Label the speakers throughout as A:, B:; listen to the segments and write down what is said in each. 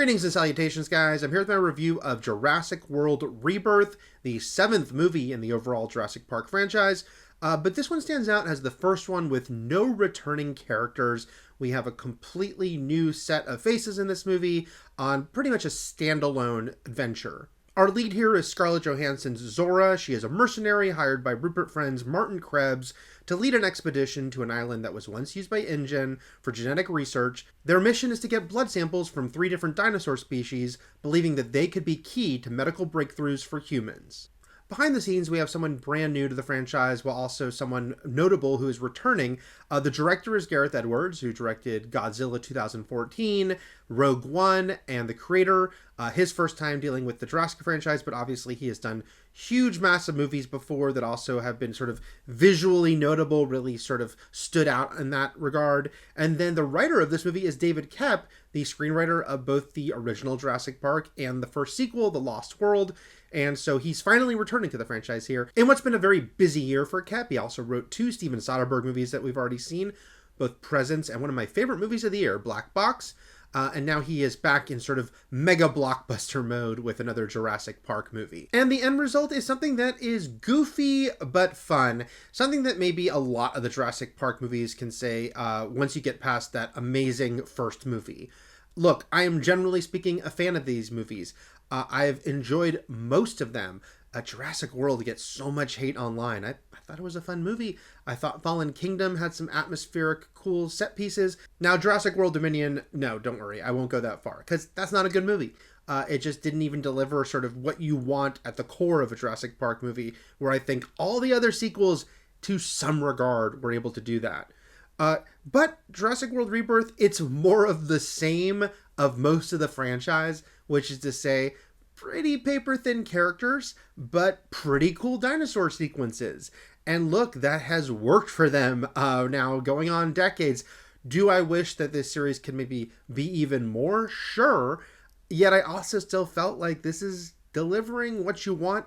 A: Greetings and salutations, guys. I'm here with my review of Jurassic World Rebirth, the 7th movie in the overall Jurassic Park franchise. But this one stands out as the first one with no returning characters. We have a completely new set of faces in this movie on pretty much a standalone adventure. Our lead here is Scarlett Johansson's Zora. She is a mercenary hired by Rupert Friend's Martin Krebs to lead an expedition to an island that was once used by InGen for genetic research. Their mission is to get blood samples from 3 different dinosaur species, believing that they could be key to medical breakthroughs for humans. Behind the scenes, we have someone brand new to the franchise, while also someone notable who is returning. The director is Gareth Edwards, who directed Godzilla 2014, Rogue One, and the creator. His first time dealing with the Jurassic franchise, but obviously he has done huge, massive movies before that also have been sort of visually notable, really sort of stood out in that regard. And then the writer of this movie is David Koepp, the screenwriter of both the original Jurassic Park and the first sequel, The Lost World. And so he's finally returning to the franchise here in what's been a very busy year for Koepp. He also wrote 2 Steven Soderbergh movies that we've already seen, both Presence and one of my favorite movies of the year, Black Box. And now he is back in sort of mega blockbuster mode with another Jurassic Park movie. And the end result is something that is goofy but fun. Something that maybe a lot of the Jurassic Park movies can say once you get past that amazing first movie. Look, I am generally speaking a fan of these movies. I've enjoyed most of them. Jurassic World gets so much hate online. I thought it was a fun movie. I thought Fallen Kingdom had some atmospheric, cool set pieces. Now, Jurassic World Dominion, no, don't worry. I won't go that far, because that's not a good movie. It just didn't even deliver sort of what you want at the core of a Jurassic Park movie, where I think all the other sequels, to some regard, were able to do that. But Jurassic World Rebirth, it's more of the same of most of the franchise, which is to say, pretty paper-thin characters, but pretty cool dinosaur sequences. And look, that has worked for them now going on decades. Do I wish that this series could maybe be even more? Sure. Yet I also still felt like this is delivering what you want,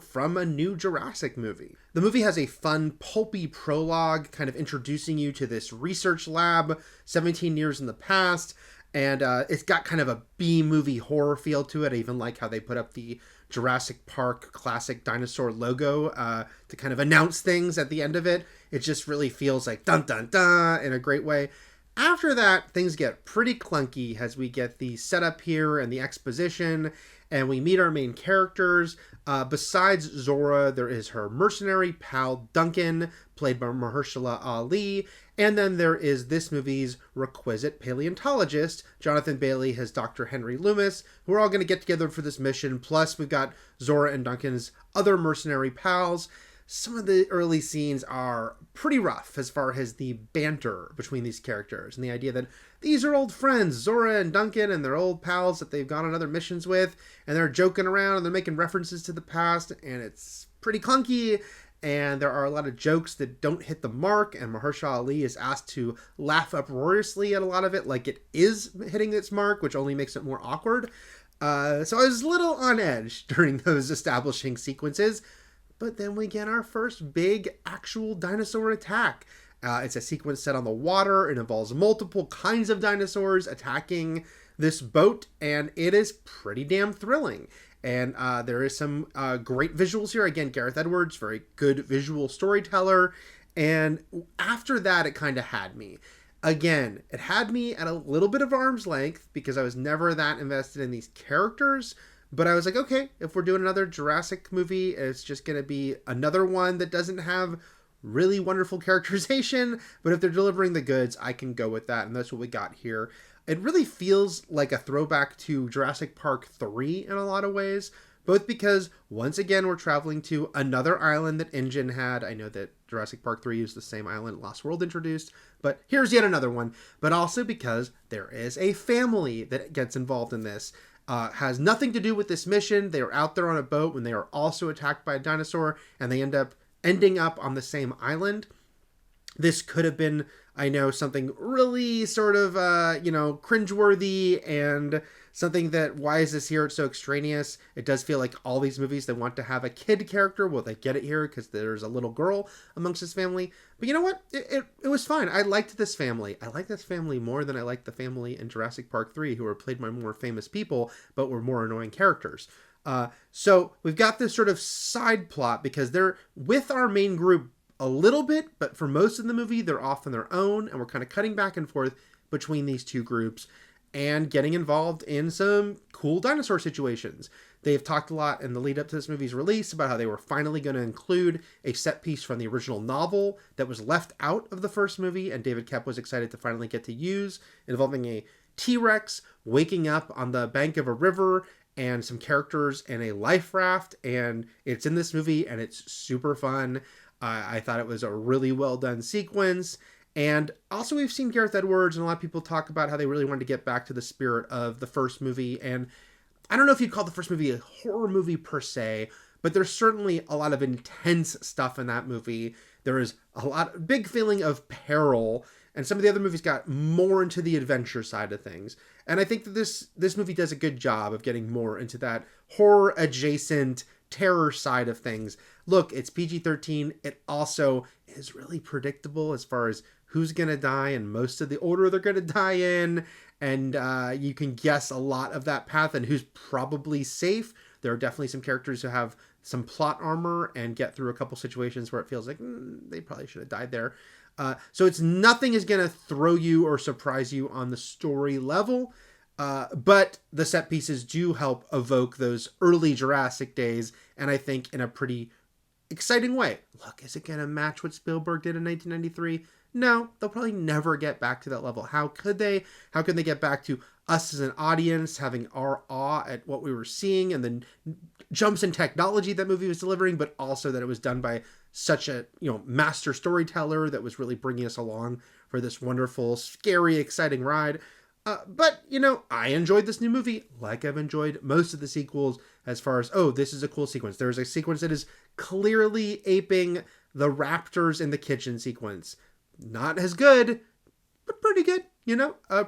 A: from a new Jurassic movie. The movie has a fun, pulpy prologue, kind of introducing you to this research lab 17 years in the past. And it's got kind of a B-movie horror feel to it. I even like how they put up the Jurassic Park classic dinosaur logo to kind of announce things at the end of it. It just really feels like dun dun dun in a great way. After that, things get pretty clunky as we get the setup here and the exposition, and we meet our main characters. Besides Zora, there is her mercenary pal Duncan, played by Mahershala Ali, and then there is this movie's requisite paleontologist, Jonathan Bailey, as Dr. Henry Loomis, who are all going to get together for this mission. Plus, we've got Zora and Duncan's other mercenary pals. Some of the early scenes are pretty rough as far as the banter between these characters and the idea that these are old friends, Zora and Duncan, and they're old pals that they've gone on other missions with, and they're joking around and they're making references to the past, and it's pretty clunky, and there are a lot of jokes that don't hit the mark, and Mahershala Ali is asked to laugh uproariously at a lot of it like it is hitting its mark, which only makes it more awkward. So I was a little on edge during those establishing sequences. But then we get our first big actual dinosaur attack. It's a sequence set on the water. It involves multiple kinds of dinosaurs attacking this boat, and it is pretty damn thrilling. And there is some great visuals here. Again, Gareth Edwards, very good visual storyteller. And after that, it kind of had me. Again, it had me at a little bit of arm's length because I was never that invested in these characters. But I was like, okay, if we're doing another Jurassic movie, it's just going to be another one that doesn't have really wonderful characterization. But if they're delivering the goods, I can go with that. And that's what we got here. It really feels like a throwback to Jurassic Park 3 in a lot of ways. Both because, once again, we're traveling to another island that InGen had. I know that Jurassic Park 3 used the same island Lost World introduced. But here's yet another one. But also because there is a family that gets involved in this. Has nothing to do with this mission. They are out there on a boat when they are also attacked by a dinosaur, and they ending up on the same island. This could have been I know something really sort of, cringeworthy and something that, why is this here? It's so extraneous. It does feel like all these movies, they want to have a kid character. Well, they get it here because there's a little girl amongst this family. But you know what? It was fine. I liked this family. I like this family more than I liked the family in Jurassic Park 3, who were played by more famous people, but were more annoying characters. So we've got this sort of side plot because they're with our main group a little bit, but for most of the movie, they're off on their own, and we're kind of cutting back and forth between these two groups and getting involved in some cool dinosaur situations. They've talked a lot in the lead up to this movie's release about how they were finally going to include a set piece from the original novel that was left out of the first movie, and David Koepp was excited to finally get to use, involving a T-Rex waking up on the bank of a river and some characters in a life raft, and it's in this movie and it's super fun. I thought it was a really well done sequence. And also we've seen Gareth Edwards, and a lot of people talk about how they really wanted to get back to the spirit of the first movie. And I don't know if you'd call the first movie a horror movie per se, but there's certainly a lot of intense stuff in that movie. There is big feeling of peril, and some of the other movies got more into the adventure side of things. And I think that this movie does a good job of getting more into that horror adjacent terror side of things. Look, it's PG-13. It also is really predictable as far as who's going to die and most of the order they're going to die in. And you can guess a lot of that path and who's probably safe. There are definitely some characters who have some plot armor and get through a couple situations where it feels like they probably should have died there. So nothing is going to throw you or surprise you on the story level. But the set pieces do help evoke those early Jurassic days, and I think in a pretty exciting way. Look, is it going to match what Spielberg did in 1993? No, they'll probably never get back to that level. How could they? How can they get back to us as an audience having our awe at what we were seeing and the jumps in technology that movie was delivering, but also that it was done by such a master storyteller that was really bringing us along for this wonderful, scary, exciting ride. But, I enjoyed this new movie like I've enjoyed most of the sequels as far as, this is a cool sequence. There's a sequence that is clearly aping the raptors in the kitchen sequence. Not as good, but pretty good,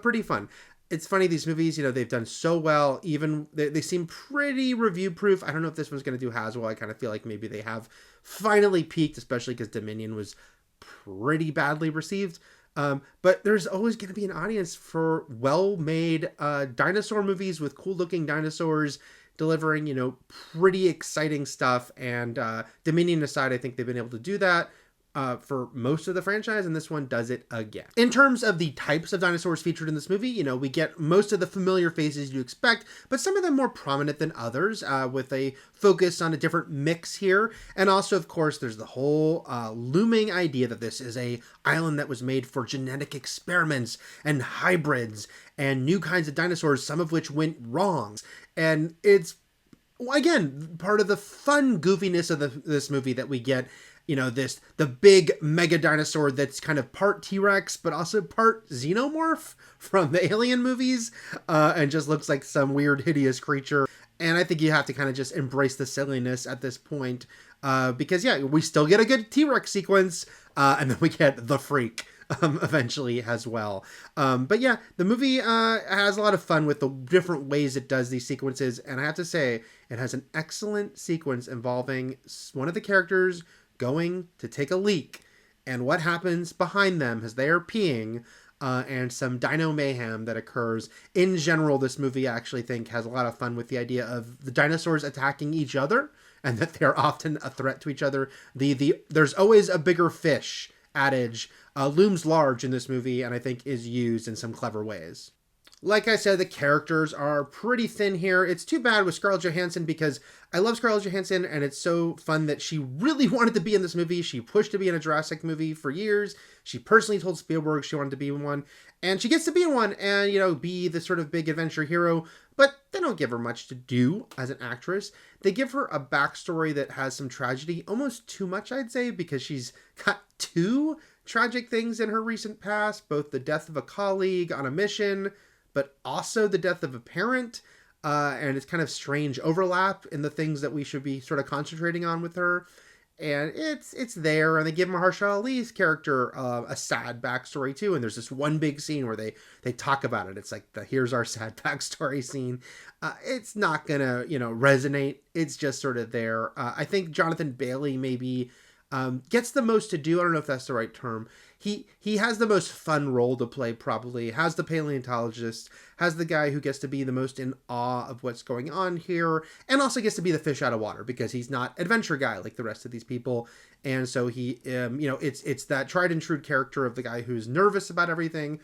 A: pretty fun. It's funny, these movies, they've done so well, even they seem pretty review proof. I don't know if this one's going to do as well. I kind of feel like maybe they have finally peaked, especially because Dominion was pretty badly received. But there's always going to be an audience for well-made dinosaur movies with cool-looking dinosaurs delivering, pretty exciting stuff. And Dominion aside, I think they've been able to do that for most of the franchise, and this one does it again. In terms of the types of dinosaurs featured in this movie, we get most of the familiar faces you expect, but some of them more prominent than others, with a focus on a different mix here. And also, of course, there's the whole looming idea that this is a island that was made for genetic experiments and hybrids and new kinds of dinosaurs, some of which went wrong. And it's, again, part of the fun goofiness of this movie that we get. The big mega dinosaur that's kind of part T-Rex, but also part xenomorph from the Alien movies, and just looks like some weird, hideous creature. And I think you have to kind of just embrace the silliness at this point, because, we still get a good T-Rex sequence, and then we get the freak eventually as well. But the movie has a lot of fun with the different ways it does these sequences, and I have to say, it has an excellent sequence involving one of the characters going to take a leak and what happens behind them as they are peeing, and some dino mayhem that occurs. In general, this movie I actually think has a lot of fun with the idea of the dinosaurs attacking each other and that they're often a threat to each other. There's always a bigger fish adage looms large in this movie, and I think is used in some clever ways. Like I said, the characters are pretty thin here. It's too bad with Scarlett Johansson because I love Scarlett Johansson, and it's so fun that she really wanted to be in this movie. She pushed to be in a Jurassic movie for years. She personally told Spielberg she wanted to be in one, and she gets to be in one and, be the sort of big adventure hero, but they don't give her much to do as an actress. They give her a backstory that has some tragedy, almost too much, I'd say, because she's got two tragic things in her recent past, both the death of a colleague on a mission, but also the death of a parent, and it's kind of strange overlap in the things that we should be sort of concentrating on with her. and it's there, and they give Mahershala Ali's character a sad backstory too. And there's this one big scene where they talk about it. It's like the here's our sad backstory scene. It's not gonna resonate. It's just sort of there. I think Jonathan Bailey maybe gets the most to do. I don't know if that's the right term. He has the most fun role to play, probably. Has the paleontologist, has the guy who gets to be the most in awe of what's going on here, and also gets to be the fish out of water because he's not adventure guy like the rest of these people. And so he, it's that tried and true character of the guy who's nervous about everything,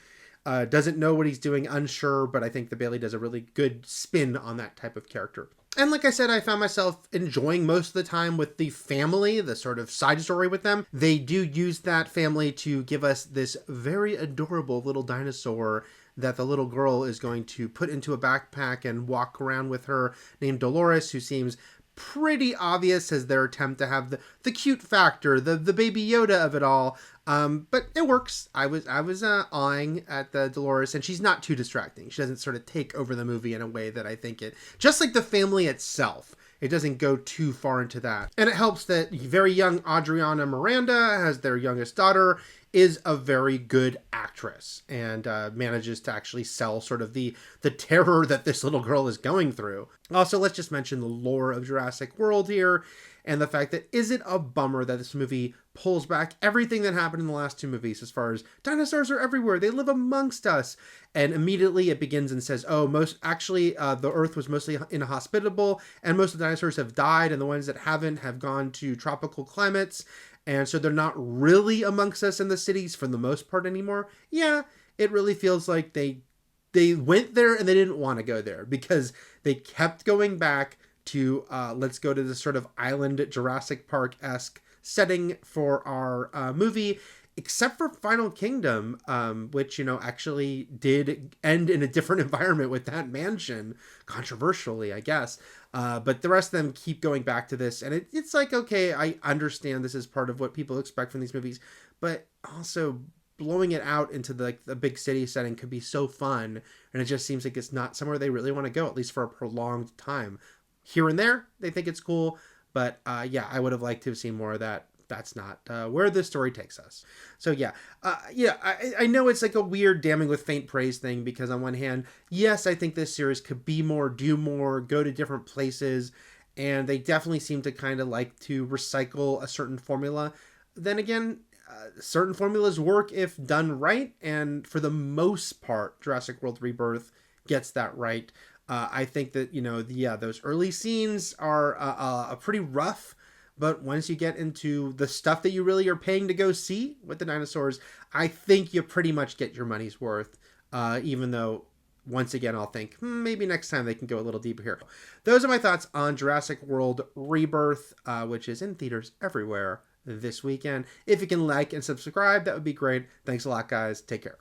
A: doesn't know what he's doing, unsure, but I think the Bailey does a really good spin on that type of character. And like I said, I found myself enjoying most of the time with the family, the sort of side story with them. They do use that family to give us this very adorable little dinosaur that the little girl is going to put into a backpack and walk around with her, named Dolores, who seems pretty obvious as their attempt to have the cute factor, the baby Yoda of it all. But it works. I was awing at the Dolores, and she's not too distracting. She doesn't sort of take over the movie in a way that I think it, just like the family itself, it doesn't go too far into that. And it helps that very young Adriana Miranda, as their youngest daughter, is a very good actress and manages to actually sell sort of the terror that this little girl is going through. Also, let's just mention the lore of Jurassic World here, and the fact that is it a bummer that this movie pulls back everything that happened in the last two movies as far as dinosaurs are everywhere, they live amongst us, and immediately it begins and says, oh, the Earth was mostly inhospitable, and most of the dinosaurs have died, and the ones that haven't have gone to tropical climates, and so they're not really amongst us in the cities for the most part anymore. Yeah, it really feels like they went there and they didn't want to go there because they kept going back to let's go to this sort of island Jurassic Park-esque setting for our movie, except for Final Kingdom, which, actually did end in a different environment with that mansion, controversially, I guess. But the rest of them keep going back to this, and it's like, okay, I understand this is part of what people expect from these movies, but also blowing it out into the big city setting could be so fun, and it just seems like it's not somewhere they really want to go, at least for a prolonged time. Here and there, they think it's cool, but yeah, I would have liked to have seen more of that. That's not where this story takes us. So yeah, I know it's like a weird damning with faint praise thing, because on one hand, yes, I think this series could be more, do more, go to different places, and they definitely seem to kind of like to recycle a certain formula. Then again, certain formulas work if done right, and for the most part, Jurassic World Rebirth gets that right. I think that, those early scenes are pretty rough, but once you get into the stuff that you really are paying to go see with the dinosaurs, I think you pretty much get your money's worth, even though, once again, I'll think, maybe next time they can go a little deeper here. Those are my thoughts on Jurassic World Rebirth, which is in theaters everywhere this weekend. If you can like and subscribe, that would be great. Thanks a lot, guys. Take care.